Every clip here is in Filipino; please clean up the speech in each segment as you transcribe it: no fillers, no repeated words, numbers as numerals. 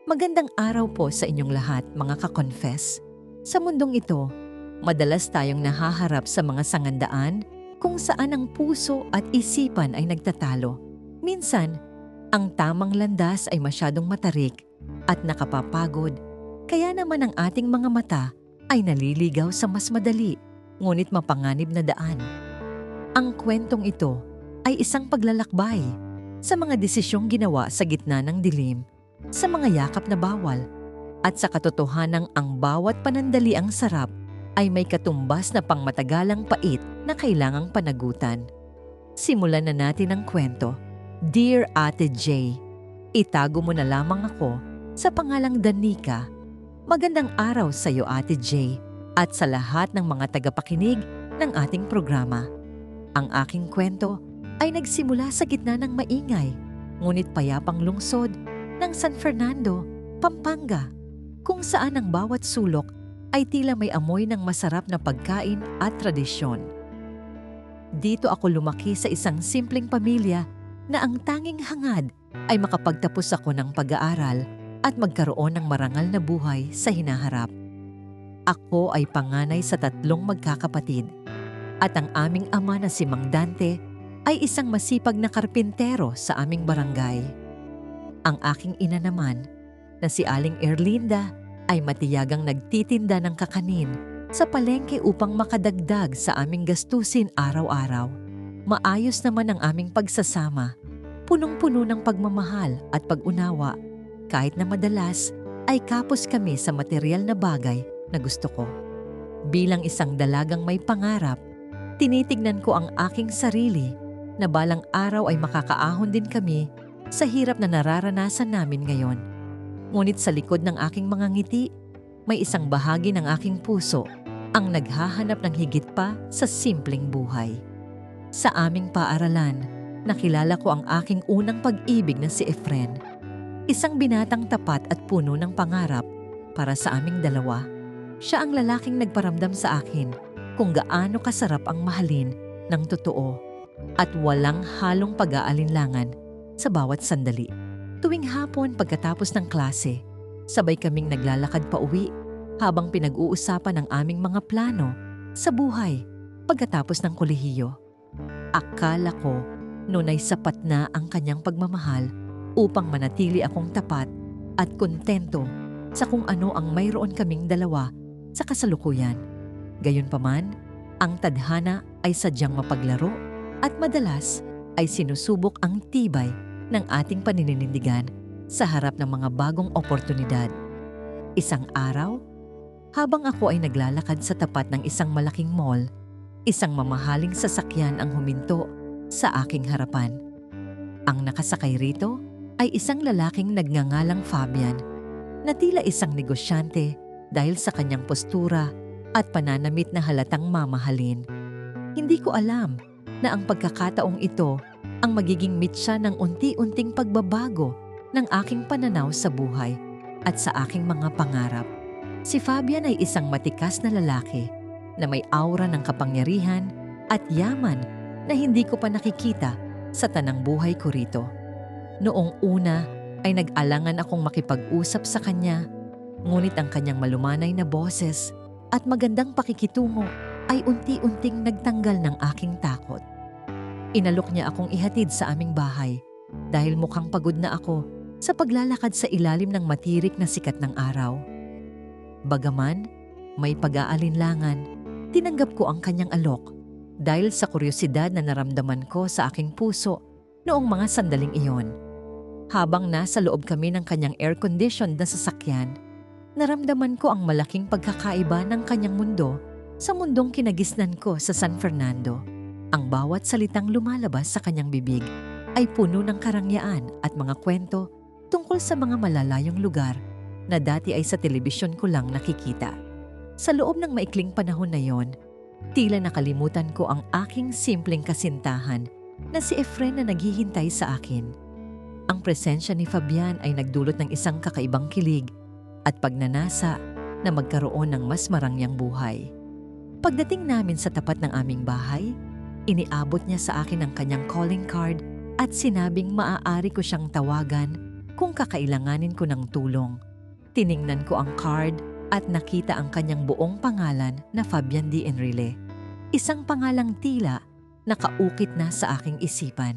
Magandang araw po sa inyong lahat, mga ka-confess. Sa mundong ito, madalas tayong nahaharap sa mga sangandaan kung saan ang puso at isipan ay nagtatalo. Minsan, ang tamang landas ay masyadong matarik at nakapapagod, kaya naman ang ating mga mata ay naliligaw sa mas madali, ngunit mapanganib na daan. Ang kwentong ito ay isang paglalakbay sa mga desisyong ginawa sa gitna ng dilim, sa mga yakap na bawal, at sa katotohanang ang bawat panandaliang sarap ay may katumbas na pangmatagalang pait na kailangang panagutan. Simulan na natin ang kwento. Dear Ate J, itago mo na lamang ako sa pangalang Danica. Magandang araw sa iyo, Ate J, at sa lahat ng mga tagapakinig ng ating programa. Ang aking kwento ay nagsimula sa gitna ng maingay, ngunit payapang lungsod ng San Fernando, Pampanga, kung saan ang bawat sulok ay tila may amoy ng masarap na pagkain at tradisyon. Dito ako lumaki sa isang simpleng pamilya na ang tanging hangad ay makapagtapos ako ng pag-aaral at magkaroon ng marangal na buhay sa hinaharap. Ako ay panganay sa 3 magkakapatid at ang aming ama na si Mang Dante ay isang masipag na karpintero sa aming barangay. Ang aking ina naman, na si Aling Erlinda, ay matiyagang nagtitinda ng kakanin sa palengke upang makadagdag sa aming gastusin araw-araw. Maayos naman ang aming pagsasama, punong-puno ng pagmamahal at pag-unawa, kahit na madalas ay kapos kami sa material na bagay na gusto ko. Bilang isang dalagang may pangarap, tinitignan ko ang aking sarili na balang araw ay makakaahon din kami sa hirap na nararanasan namin ngayon. Ngunit sa likod ng aking mga ngiti, may isang bahagi ng aking puso ang naghahanap ng higit pa sa simpleng buhay. Sa aming paaralan, nakilala ko ang aking unang pag-ibig na si Efren. Isang binatang tapat at puno ng pangarap para sa aming dalawa. Siya ang lalaking nagparamdam sa akin kung gaano kasarap ang mahalin ng totoo at walang halong pag-aalinlangan sa bawat sandali. Tuwing hapon pagkatapos ng klase, sabay kaming naglalakad pa uwi habang pinag-uusapan ang aming mga plano sa buhay pagkatapos ng kolehiyo. Akala ko noon ay sapat na ang kanyang pagmamahal upang manatili akong tapat at kontento sa kung ano ang mayroon kaming dalawa sa kasalukuyan. Gayunpaman, ang tadhana ay sadyang mapaglaro at madalas ay sinusubok ang tibay ng ating paninindigan sa harap ng mga bagong oportunidad. Isang araw, habang ako ay naglalakad sa tapat ng isang malaking mall, isang mamahaling sasakyan ang huminto sa aking harapan. Ang nakasakay rito ay isang lalaking nagngangalang Fabian, na tila isang negosyante dahil sa kanyang postura at pananamit na halatang mamahalin. Hindi ko alam na ang pagkakataong ito ang magiging mitsa ng unti-unting pagbabago ng aking pananaw sa buhay at sa aking mga pangarap. Si Fabian ay isang matikas na lalaki na may aura ng kapangyarihan at yaman na hindi ko pa nakikita sa tanang buhay ko rito. Noong una ay nag-alangan akong makipag-usap sa kanya, ngunit ang kanyang malumanay na boses at magandang pakikitungo ay unti-unting nagtanggal ng aking takot. Inalok niya akong ihatid sa aming bahay dahil mukhang pagod na ako sa paglalakad sa ilalim ng matirik na sikat ng araw. Bagaman may pag-aalinlangan, tinanggap ko ang kanyang alok dahil sa kuryosidad na naramdaman ko sa aking puso noong mga sandaling iyon. Habang nasa loob kami ng kanyang air-conditioned na sasakyan, naramdaman ko ang malaking pagkakaiba ng kanyang mundo sa mundong kinagisnan ko sa San Fernando. Ang bawat salitang lumalabas sa kanyang bibig ay puno ng karangyaan at mga kwento tungkol sa mga malalayong lugar na dati ay sa telebisyon ko lang nakikita. Sa loob ng maikling panahon na yon, tila nakalimutan ko ang aking simpleng kasintahan na si Efren na naghihintay sa akin. Ang presensya ni Fabian ay nagdulot ng isang kakaibang kilig at pagnanasa na magkaroon ng mas marangyang buhay. Pagdating namin sa tapat ng aming bahay, iniabot niya sa akin ang kanyang calling card at sinabing maaari ko siyang tawagan kung kakailanganin ko ng tulong. Tiningnan ko ang card at nakita ang kanyang buong pangalan na Fabian D. Enrile. Isang pangalang tila nakaukit na sa aking isipan.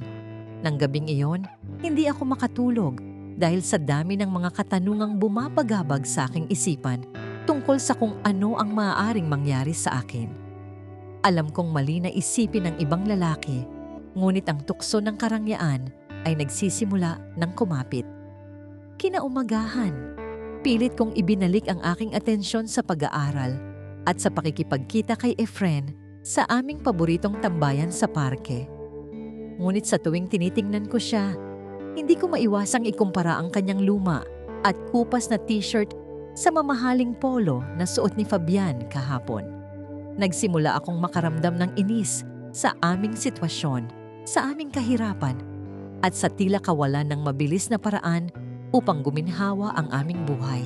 Nang gabing iyon, hindi ako makatulog dahil sa dami ng mga katanungang bumabagabag sa aking isipan tungkol sa kung ano ang maaaring mangyari sa akin. Alam kong mali na isipin ng ibang lalaki, ngunit ang tukso ng karangyaan ay nagsisimula ng kumapit. Kinaumagahan, pilit kong ibinalik ang aking atensyon sa pag-aaral at sa pakikipagkita kay Efren sa aming paboritong tambayan sa parke. Ngunit sa tuwing tinitingnan ko siya, hindi ko maiwasang ikumpara ang kanyang luma at kupas na t-shirt sa mamahaling polo na suot ni Fabian kahapon. Nagsimula akong makaramdam ng inis sa aming sitwasyon, sa aming kahirapan, at sa tila kawalan ng mabilis na paraan upang guminhawa ang aming buhay.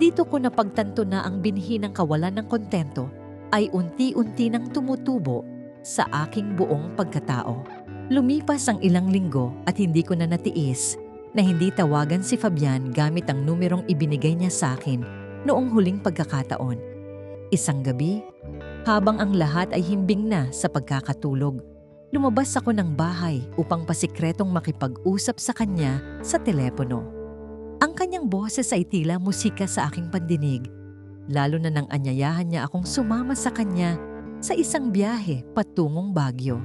Dito ko napagtanto na ang binhi ng kawalan ng kontento ay unti-unti nang tumutubo sa aking buong pagkatao. Lumipas ang ilang linggo at hindi ko na natiis na hindi tawagan si Fabian gamit ang numerong ibinigay niya sa akin noong huling pagkakataon. Isang gabi, habang ang lahat ay himbing na sa pagkakatulog, lumabas ako ng bahay upang pasikretong makipag-usap sa kanya sa telepono. Ang kanyang boses ay tila musika sa aking pandinig, lalo na nang anyayahan niya akong sumama sa kanya sa isang biyahe patungong Baguio.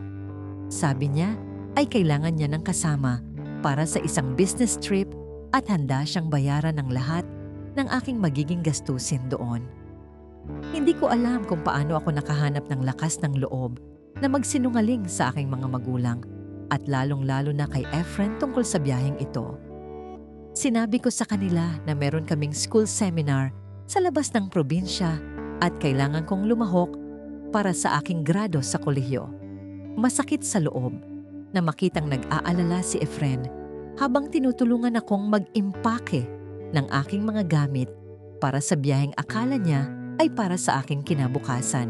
Sabi niya ay kailangan niya ng kasama para sa isang business trip at handa siyang bayaran ng lahat ng aking magiging gastusin doon. Hindi ko alam kung paano ako nakahanap ng lakas ng loob na magsinungaling sa aking mga magulang at lalong-lalo na kay Efren tungkol sa biyaheng ito. Sinabi ko sa kanila na meron kaming school seminar sa labas ng probinsya at kailangan kong lumahok para sa aking grado sa kolehiyo. Masakit sa loob na makitang nag-aalala si Efren habang tinutulungan akong mag-impake ng aking mga gamit para sa biyaheng akala niya ay para sa aking kinabukasan.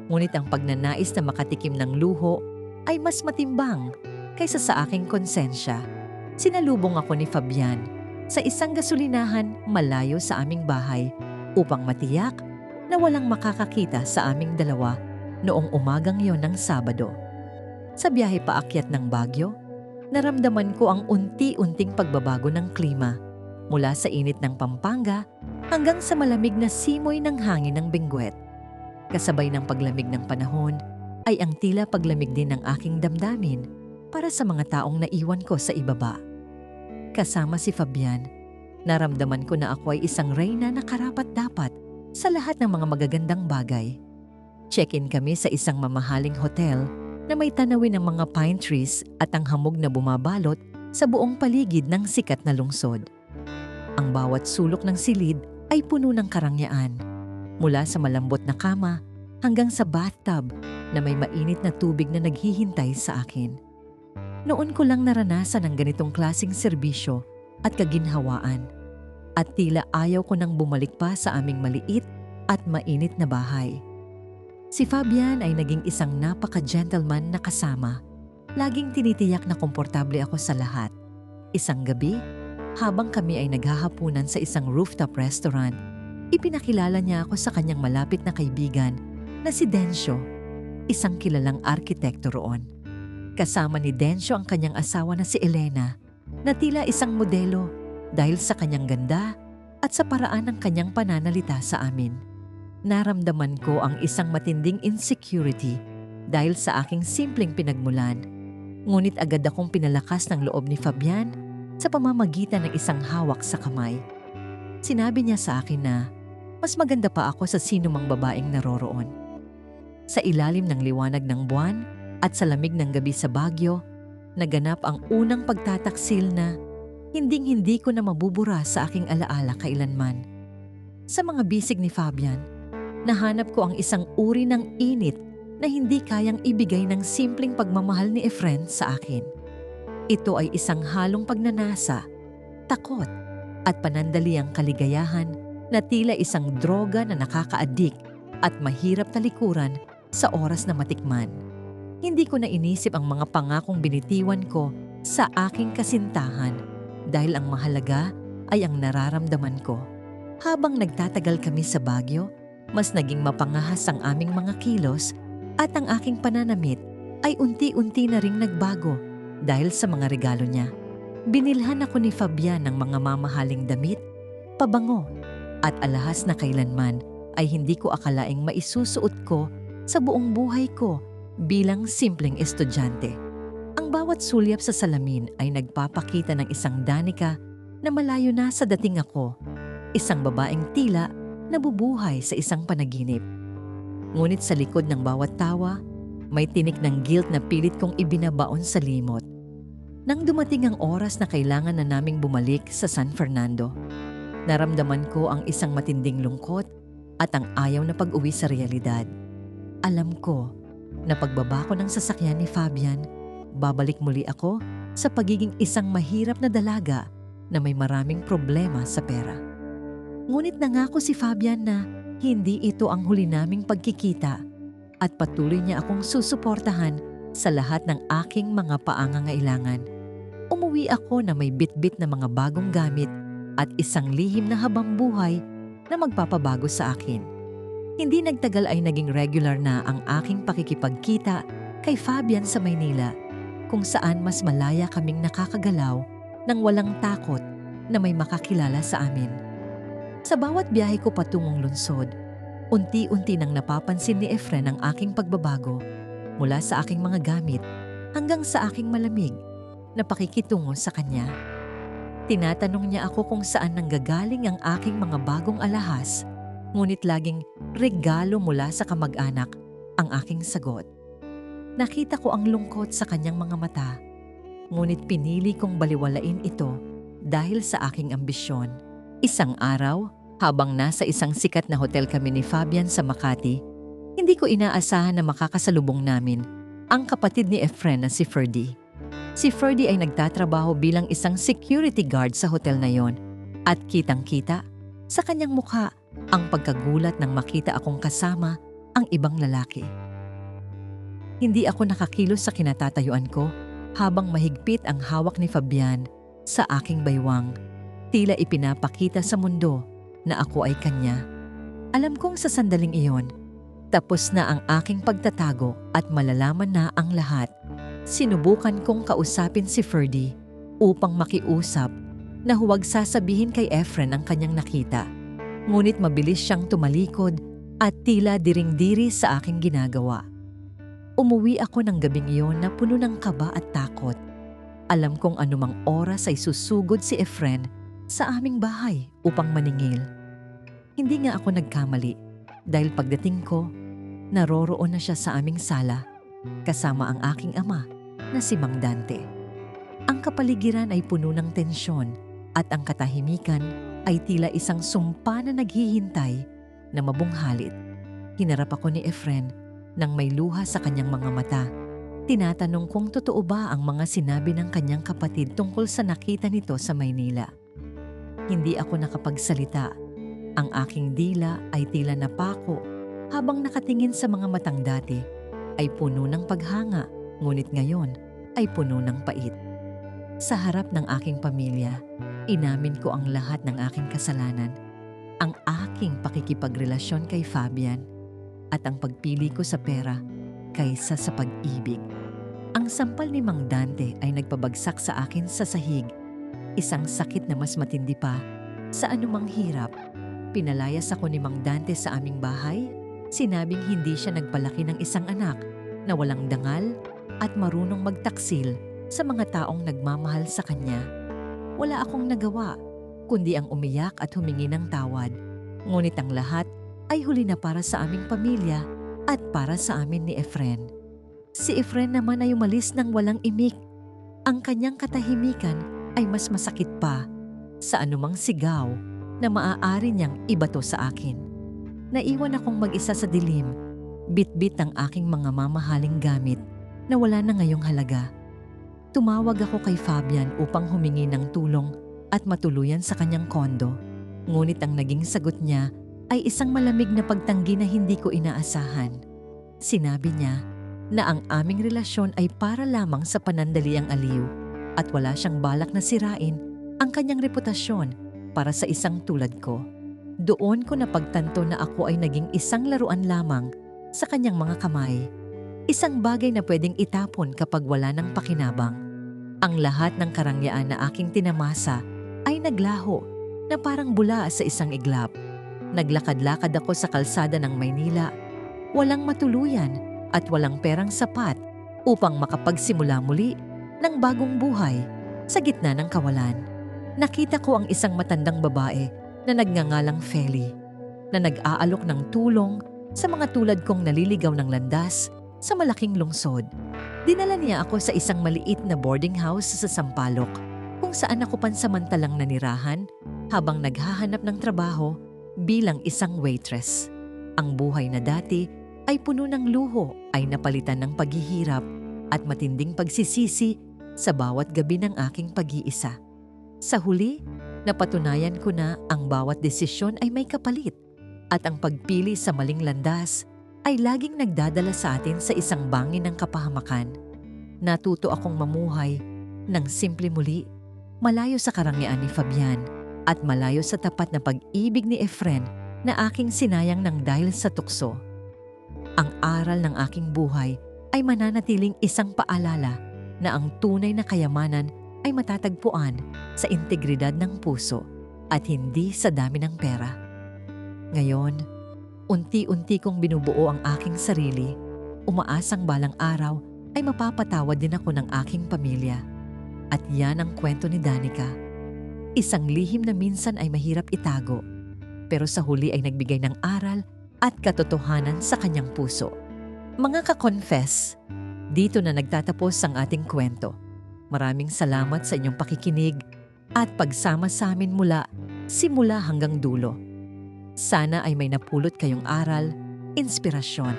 Ngunit ang pagnanais na makatikim ng luho ay mas matimbang kaysa sa aking konsensya. Sinalubong ako ni Fabian sa isang gasolinahan malayo sa aming bahay upang matiyak na walang makakakita sa aming dalawa noong umagang yon ng Sabado. Sa biyahe paakyat ng Baguio, naramdaman ko ang unti-unting pagbabago ng klima mula sa init ng Pampanga hanggang sa malamig na simoy ng hangin ng Benguet. Kasabay ng paglamig ng panahon ay ang tila paglamig din ng aking damdamin para sa mga taong naiwan ko sa ibaba. Kasama si Fabian, naramdaman ko na ako ay isang reyna na karapat-dapat sa lahat ng mga magagandang bagay. Check-in kami sa isang mamahaling hotel na may tanawin ng mga pine trees at ang hamog na bumabalot sa buong paligid ng sikat na lungsod. Ang bawat sulok ng silid ay puno ng karangyaan, mula sa malambot na kama hanggang sa bathtub na may mainit na tubig na naghihintay sa akin. Noon ko lang naranasan ang ganitong klaseng serbisyo at kaginhawaan, at tila ayaw ko nang bumalik pa sa aming maliit at mainit na bahay. Si Fabian ay naging isang napaka-gentleman na kasama. Laging tinitiyak na komportable ako sa lahat. Isang gabi, habang kami ay naghahapunan sa isang rooftop restaurant, ipinakilala niya ako sa kanyang malapit na kaibigan na si Densyo, isang kilalang arkitekto roon. Kasama ni Densyo ang kanyang asawa na si Elena, na tila isang modelo dahil sa kanyang ganda at sa paraan ng kanyang pananalita sa amin. Naramdaman ko ang isang matinding insecurity dahil sa aking simpleng pinagmulan. Ngunit agad akong pinalakas ng loob ni Fabian sa pamamagitan ng isang hawak sa kamay. Sinabi niya sa akin na mas maganda pa ako sa sinumang babaeng naroroon. Sa ilalim ng liwanag ng buwan at sa lamig ng gabi sa Baguio, naganap ang unang pagtataksil na hinding-hindi ko na mabubura sa aking alaala kailanman. Sa mga bisig ni Fabian, nahanap ko ang isang uri ng init na hindi kayang ibigay ng simpleng pagmamahal ni Efren sa akin. Ito ay isang halong pagnanasa, takot, at panandaliang kaligayahan na tila isang droga na nakaka-addict at mahirap talikuran sa oras na matikman. Hindi ko na inisip ang mga pangakong binitiwan ko sa aking kasintahan dahil ang mahalaga ay ang nararamdaman ko. Habang nagtatagal kami sa Baguio, mas naging mapangahas ang aming mga kilos at ang aking pananamit ay unti-unti na ring nagbago dahil sa mga regalo niya. Binilhan ako ni Fabian ng mga mamahaling damit, pabango at alahas na kailanman ay hindi ko akalaing maisusuot ko sa buong buhay ko bilang simpleng estudyante. Ang bawat sulyap sa salamin ay nagpapakita ng isang Danica na malayo na sa dating ako, isang babaeng tila nabubuhay sa isang panaginip. Ngunit sa likod ng bawat tawa, may tinik ng guilt na pilit kong ibinabaon sa limot. Nang dumating ang oras na kailangan na naming bumalik sa San Fernando, naramdaman ko ang isang matinding lungkot at ang ayaw na pag-uwi sa realidad. Alam ko na pagbaba ko ng sasakyan ni Fabian, babalik muli ako sa pagiging isang mahirap na dalaga na may maraming problema sa pera. Ngunit nangako si Fabian na hindi ito ang huli naming pagkikita at patuloy niya akong susuportahan sa lahat ng aking mga pangangailangan. Umuwi ako na may bitbit na mga bagong gamit at isang lihim na habambuhay na magpapabago sa akin. Hindi nagtagal ay naging regular na ang aking pakikipagkita kay Fabian sa Maynila, kung saan mas malaya kaming nakakagalaw nang walang takot na may makakilala sa amin. Sa bawat biyahe ko patungong lungsod, unti-unti nang napapansin ni Efren ang aking pagbabago mula sa aking mga gamit hanggang sa aking malamig na pakikitungo sa kanya. Tinatanong niya ako kung saan nanggagaling ang aking mga bagong alahas, ngunit laging regalo mula sa kamag-anak ang aking sagot. Nakita ko ang lungkot sa kanyang mga mata, ngunit pinili kong baliwalain ito dahil sa aking ambisyon. Isang araw, habang nasa isang sikat na hotel kami ni Fabian sa Makati, hindi ko inaasahan na makakasalubong namin ang kapatid ni Efren na si Ferdy. Si Ferdy ay nagtatrabaho bilang isang security guard sa hotel na yon at kitang-kita sa kanyang mukha ang pagkagulat nang makita akong kasama ang ibang lalaki. Hindi ako nakakilos sa kinatatayuan ko habang mahigpit ang hawak ni Fabian sa aking baywang. Tila ipinapakita sa mundo na ako ay kanya. Alam kong sa sandaling iyon, tapos na ang aking pagtatago at malalaman na ang lahat. Sinubukan kong kausapin si Ferdy upang makiusap na huwag sasabihin kay Efren ang kanyang nakita. Ngunit mabilis siyang tumalikod at tila diring-diri sa aking ginagawa. Umuwi ako ng gabing iyon na puno ng kaba at takot. Alam kong anumang oras ay susugod si Efren sa aming bahay upang maningil. Hindi nga ako nagkamali dahil pagdating ko, naroroon na siya sa aming sala kasama ang aking ama na si Mang Dante. Ang kapaligiran ay puno ng tensyon at ang katahimikan ay tila isang sumpa na naghihintay na mabunghalit. Hinarap ako ni Efren nang may luha sa kanyang mga mata. Tinatanong kung totoo ba ang mga sinabi ng kanyang kapatid tungkol sa nakita nito sa Maynila. Hindi ako nakapagsalita. Ang aking dila ay tila napako habang nakatingin sa mga matang dati ay puno ng paghanga, ngunit ngayon ay puno ng pait. Sa harap ng aking pamilya, inamin ko ang lahat ng aking kasalanan, ang aking pakikipagrelasyon kay Fabian at ang pagpili ko sa pera kaysa sa pag-ibig. Ang sampal ni Mang Dante ay nagpabagsak sa akin sa sahig, isang sakit na mas matindi pa sa anumang hirap. Pinalayas ako ni Mang Dante sa aming bahay, sinabing hindi siya nagpalaki ng isang anak na walang dangal at marunong magtaksil sa mga taong nagmamahal sa kanya. Wala akong nagawa, kundi ang umiyak at humingi ng tawad. Ngunit ang lahat ay huli na para sa aming pamilya at para sa amin ni Efren. Si Efren naman ay umalis ng walang imik. Ang kanyang katahimikan ay mas masakit pa sa anumang sigaw na maaari niyang ibato sa akin. Naiwan akong mag-isa sa dilim, bitbit ang aking mga mamahaling gamit na wala na ngayong halaga. Tumawag ako kay Fabian upang humingi ng tulong at matuluyan sa kanyang kondo. Ngunit ang naging sagot niya ay isang malamig na pagtanggi na hindi ko inaasahan. Sinabi niya na ang aming relasyon ay para lamang sa panandaliang aliw at wala siyang balak na sirain ang kanyang reputasyon para sa isang tulad ko. Doon ko napagtanto na ako ay naging isang laruan lamang sa kanyang mga kamay. Isang bagay na pwedeng itapon kapag wala ng pakinabang. Ang lahat ng karangyaan na aking tinamasa ay naglaho na parang bula sa isang iglap. Naglakad-lakad ako sa kalsada ng Maynila, walang matuluyan at walang perang sapat upang makapagsimula muli ng bagong buhay sa gitna ng kawalan. Nakita ko ang isang matandang babae na nagngangalang Feli, na nag-aalok ng tulong sa mga tulad kong naliligaw ng landas sa malaking lungsod. Dinala niya ako sa isang maliit na boarding house sa Sampaloc, kung saan ako pansamantalang nanirahan habang naghahanap ng trabaho bilang isang waitress. Ang buhay na dati ay puno ng luho ay napalitan ng paghihirap at matinding pagsisisi sa bawat gabi ng aking pag-iisa. Sa huli, napatunayan ko na ang bawat desisyon ay may kapalit at ang pagpili sa maling landas ay laging nagdadala sa atin sa isang bangin ng kapahamakan. Natuto akong mamuhay ng simple muli, malayo sa karangyaan ni Fabian at malayo sa tapat na pag-ibig ni Efren na aking sinayang ng dahil sa tukso. Ang aral ng aking buhay ay mananatiling isang paalala na ang tunay na kayamanan ay matatagpuan sa integridad ng puso at hindi sa dami ng pera. Ngayon, unti-unti kong binubuo ang aking sarili, umaasang balang araw ay mapapatawad din ako ng aking pamilya. At yan ang kwento ni Danica. Isang lihim na minsan ay mahirap itago, pero sa huli ay nagbigay ng aral at katotohanan sa kanyang puso. Mga ka-confess, dito na nagtatapos ang ating kwento. Maraming salamat sa inyong pakikinig at pagsama sa amin mula simula hanggang dulo. Sana ay may napulot kayong aral, inspirasyon,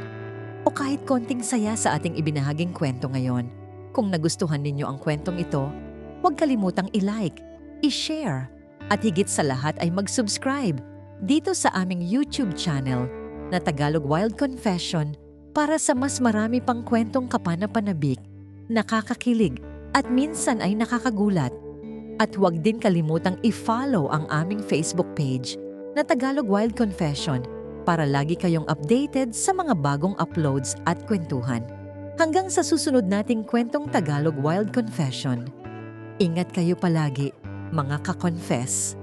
o kahit konting saya sa ating ibinahaging kwento ngayon. Kung nagustuhan ninyo ang kwentong ito, huwag kalimutang i-like, i-share, at higit sa lahat ay mag-subscribe dito sa aming YouTube channel na Tagalog Wild Confession para sa mas marami pang kwentong kapanapanabik, nakakakilig at minsan ay nakakagulat. At huwag din kalimutang i-follow ang aming Facebook page na Tagalog Wild Confession para lagi kayong updated sa mga bagong uploads at kwentuhan. Hanggang sa susunod nating kwentong Tagalog Wild Confession. Ingat kayo palagi, mga ka-confess.